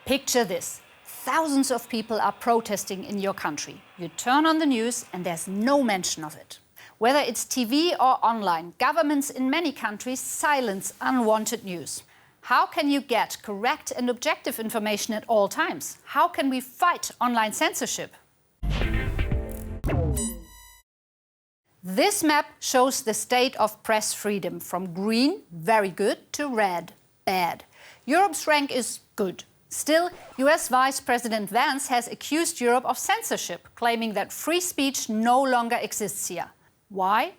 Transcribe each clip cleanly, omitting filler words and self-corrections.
Picture this. Thousands of people are protesting in your country. You turn on the news and there's no mention of it. Whether it's TV or online, governments in many countries silence unwanted news. How can you get correct and objective information at all times? How can we fight online censorship? This map shows the state of press freedom from green, very good, to red, bad. Europe's rank is good. Still, US Vice President Vance has accused Europe of censorship, claiming that free speech no longer exists here. Why?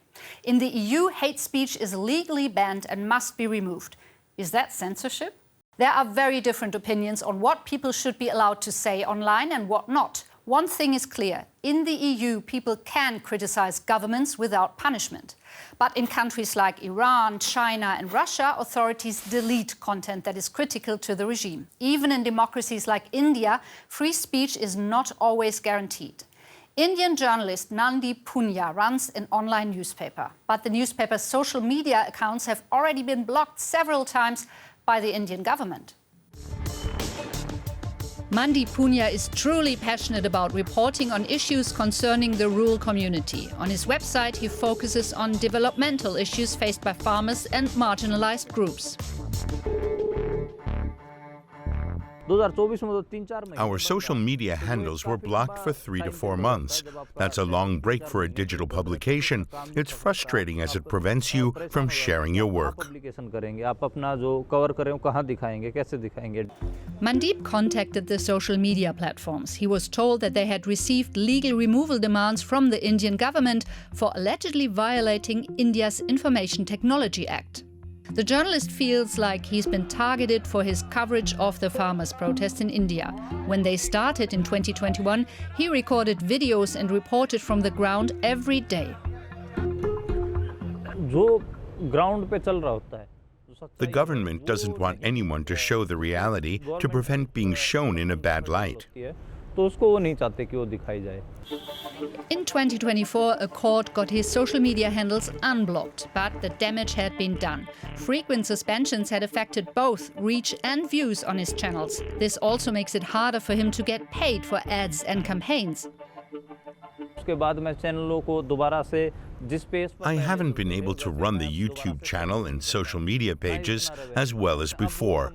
In the EU, hate speech is legally banned and must be removed. Is that censorship? There are very different opinions on what people should be allowed to say online and what not. One thing is clear. In the EU, people can criticize governments without punishment. But in countries like Iran, China and Russia, authorities delete content that is critical to the regime. Even in democracies like India, free speech is not always guaranteed. Indian journalist Nandi Punya runs an online newspaper. But the newspaper's social media accounts have already been blocked several times by the Indian government. Nandi Punya is truly passionate about reporting on issues concerning the rural community. On his website, he focuses on developmental issues faced by farmers and marginalized groups. Our social media handles were blocked for 3 to 4 months. That's a long break for a digital publication. It's frustrating as it prevents you from sharing your work. Mandeep contacted the social media platforms. He was told that they had received legal removal demands from the Indian government for allegedly violating India's Information Technology Act. The journalist feels like he's been targeted for his coverage of the farmers' protests in India. When they started in 2021, he recorded videos and reported from the ground every day. The government doesn't want anyone to show the reality to prevent being shown in a bad light. In 2024, a court got his social media handles unblocked, but the damage had been done. Frequent suspensions had affected both reach and views on his channels. This also makes it harder for him to get paid for ads and campaigns. I haven't been able to run the YouTube channel and social media pages as well as before.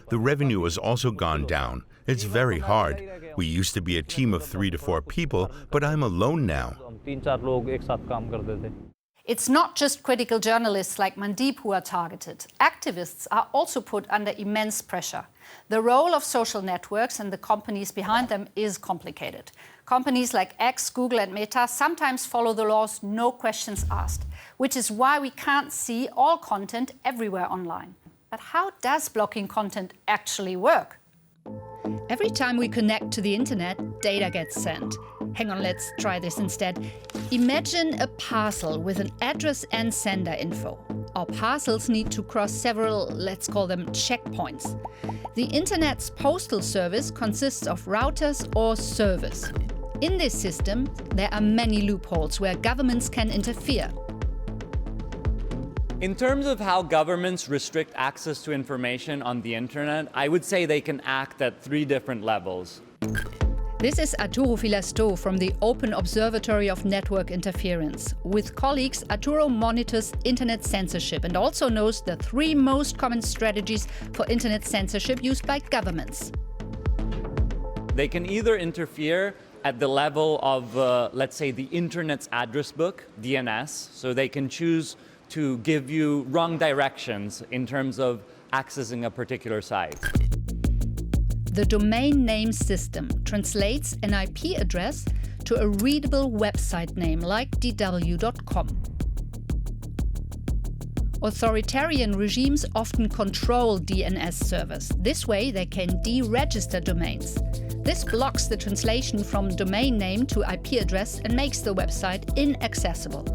The revenue has also gone down. It's very hard. We used to be a team of 3 to 4 people, but I'm alone now. It's not just critical journalists like Mandeep who are targeted. Activists are also put under immense pressure. The role of social networks and the companies behind them is complicated. Companies like X, Google and Meta sometimes follow the laws, no questions asked, which is why we can't see all content everywhere online. But how does blocking content actually work? Every time we connect to the internet, data gets sent. Hang on, let's try this instead. Imagine a parcel with an address and sender info. Our parcels need to cross several, let's call them checkpoints. The internet's postal service consists of routers or servers. In this system, there are many loopholes where governments can interfere. In terms of how governments restrict access to information on the internet, I would say they can act at 3 different levels. This is Arturo Filasto from the Open Observatory of Network Interference. With colleagues, Arturo monitors internet censorship and also knows the 3 most common strategies for internet censorship used by governments. They can either interfere at the level of, let's say, the internet's address book, DNS, so they can choose to give you wrong directions in terms of accessing a particular site. The domain name system translates an IP address to a readable website name like dw.com. Authoritarian regimes often control DNS servers. This way they can deregister domains. This blocks the translation from domain name to IP address and makes the website inaccessible.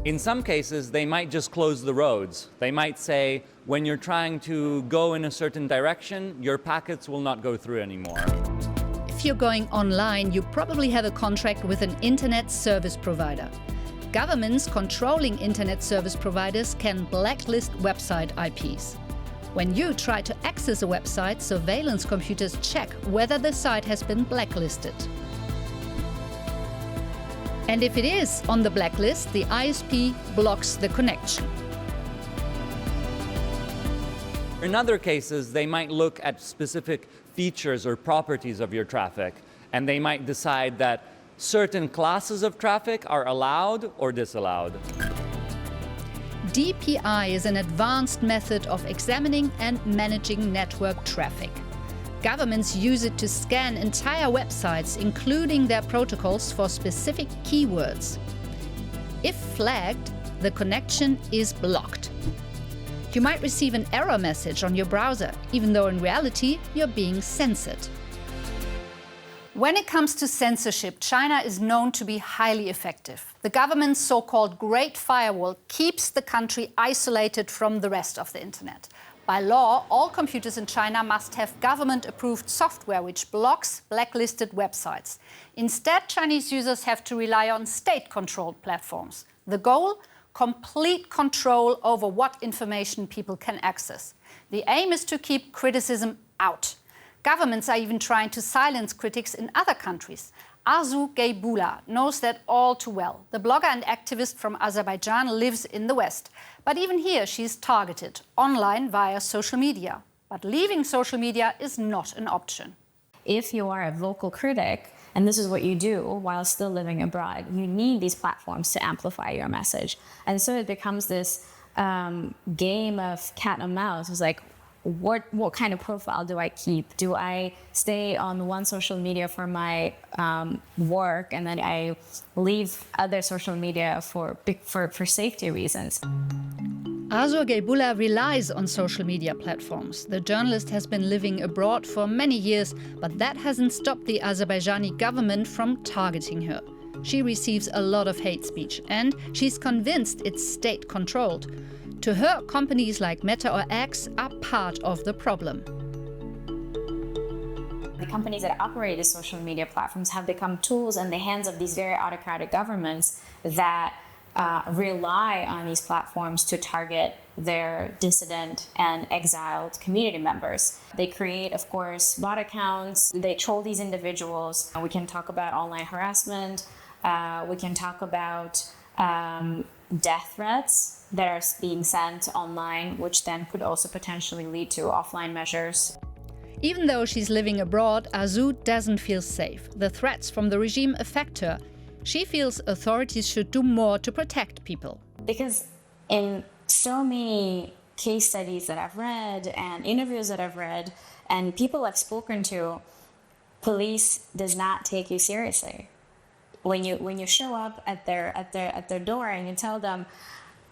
In some cases, they might just close the roads. They might say, when you're trying to go in a certain direction, your packets will not go through anymore. If you're going online, you probably have a contract with an internet service provider. Governments controlling internet service providers can blacklist website IPs. When you try to access a website, surveillance computers check whether the site has been blacklisted. And if it is on the blacklist, the ISP blocks the connection. In other cases, they might look at specific features or properties of your traffic, and they might decide that certain classes of traffic are allowed or disallowed. DPI is an advanced method of examining and managing network traffic. Governments use it to scan entire websites, including their protocols, for specific keywords. If flagged, the connection is blocked. You might receive an error message on your browser, even though in reality you're being censored. When it comes to censorship, China is known to be highly effective. The government's so-called Great Firewall keeps the country isolated from the rest of the internet. By law, all computers in China must have government-approved software which blocks blacklisted websites. Instead, Chinese users have to rely on state-controlled platforms. The goal? Complete control over what information people can access. The aim is to keep criticism out. Governments are even trying to silence critics in other countries. Arzu Geybula knows that all too well. The blogger and activist from Azerbaijan lives in the West. But even here she is targeted online via social media. But leaving social media is not an option. If you are a vocal critic, and this is what you do while still living abroad, you need these platforms to amplify your message. And so it becomes this game of cat and mouse. It's like, what kind of profile do I keep? Do I stay on one social media for my work, and then I leave other social media for safety reasons? Arzu Geybula relies on social media platforms. The journalist has been living abroad for many years, but that hasn't stopped the Azerbaijani government from targeting her. She receives a lot of hate speech, and she's convinced it's state-controlled. To her, companies like Meta or X are part of the problem. The companies that operate these social media platforms have become tools in the hands of these very autocratic governments that rely on these platforms to target their dissident and exiled community members. They create, of course, bot accounts. They troll these individuals. We can talk about online harassment. We can talk about death threats that are being sent online, which then could also potentially lead to offline measures. Even though she's living abroad, Arzu doesn't feel safe. The threats from the regime affect her. She feels authorities should do more to protect people. Because in so many case studies that I've read and interviews that I've read and people I've spoken to, police does not take you seriously. When you show up at their door and you tell them,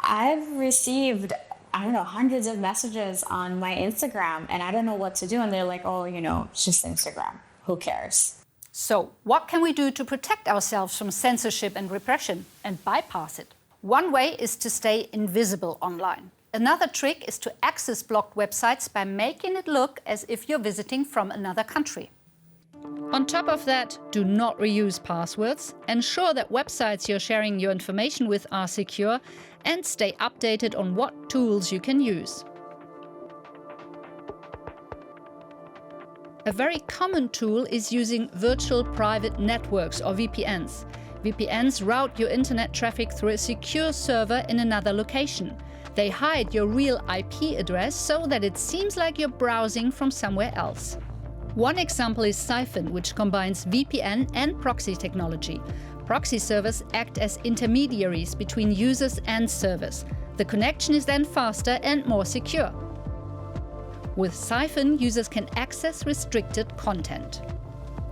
I've received, hundreds of messages on my Instagram and I don't know what to do, and they're like, oh, it's just Instagram. Who cares? So, what can we do to protect ourselves from censorship and repression and bypass it? One way is to stay invisible online. Another trick is to access blocked websites by making it look as if you're visiting from another country. On top of that, do not reuse passwords, ensure that websites you're sharing your information with are secure, and stay updated on what tools you can use. A very common tool is using virtual private networks or VPNs. VPNs route your internet traffic through a secure server in another location. They hide your real IP address so that it seems like you're browsing from somewhere else. One example is Siphon, which combines VPN and proxy technology. Proxy servers act as intermediaries between users and servers. The connection is then faster and more secure. With Siphon, users can access restricted content.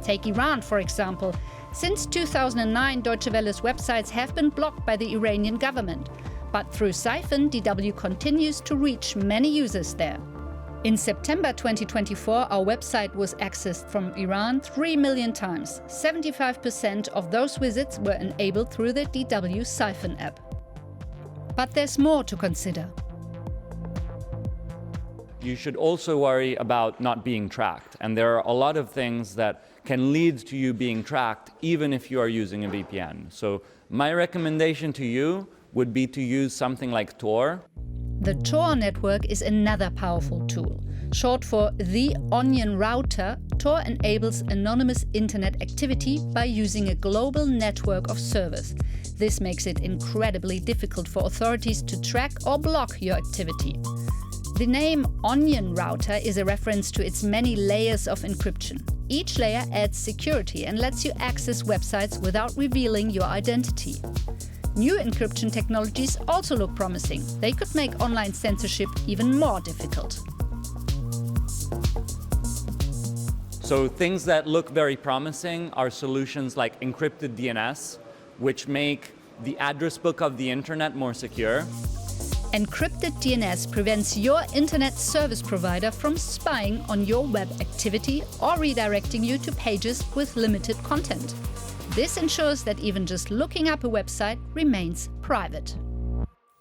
Take Iran, for example. Since 2009, Deutsche Welle's websites have been blocked by the Iranian government. But through Siphon, DW continues to reach many users there. In September 2024, our website was accessed from Iran 3 million times. 75% of those visits were enabled through the DW Siphon app. But there's more to consider. You should also worry about not being tracked. And there are a lot of things that can lead to you being tracked even if you are using a VPN. So my recommendation to you would be to use something like Tor. The Tor network is another powerful tool. Short for the Onion Router, Tor enables anonymous internet activity by using a global network of servers. This makes it incredibly difficult for authorities to track or block your activity. The name Onion Router is a reference to its many layers of encryption. Each layer adds security and lets you access websites without revealing your identity. New encryption technologies also look promising. They could make online censorship even more difficult. So things that look very promising are solutions like encrypted DNS, which make the address book of the internet more secure. Encrypted DNS prevents your internet service provider from spying on your web activity or redirecting you to pages with limited content. This ensures that even just looking up a website remains private.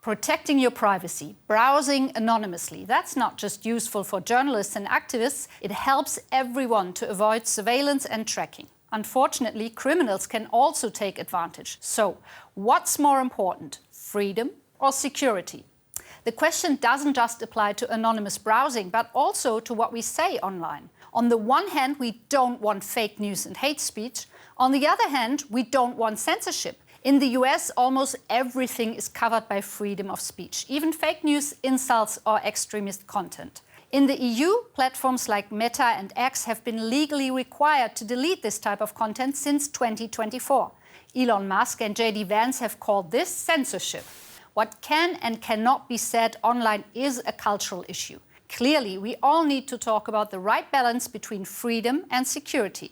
Protecting your privacy, browsing anonymously, that's not just useful for journalists and activists, it helps everyone to avoid surveillance and tracking. Unfortunately, criminals can also take advantage. So, what's more important, freedom or security? The question doesn't just apply to anonymous browsing, but also to what we say online. On the one hand, we don't want fake news and hate speech. On the other hand, we don't want censorship. In the US, almost everything is covered by freedom of speech, even fake news, insults or extremist content. In the EU, platforms like Meta and X have been legally required to delete this type of content since 2024. Elon Musk and JD Vance have called this censorship. What can and cannot be said online is a cultural issue. Clearly, we all need to talk about the right balance between freedom and security.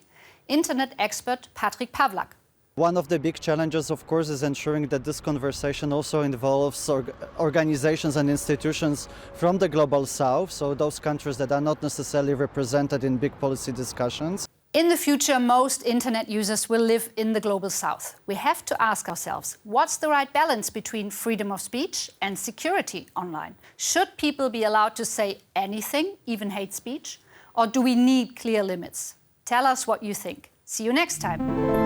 Internet expert Patrick Pawlak. One of the big challenges, of course, is ensuring that this conversation also involves organizations and institutions from the global south, so those countries that are not necessarily represented in big policy discussions. In the future, most internet users will live in the global south. We have to ask ourselves, what's the right balance between freedom of speech and security online? Should people be allowed to say anything, even hate speech? Or do we need clear limits? Tell us what you think. See you next time.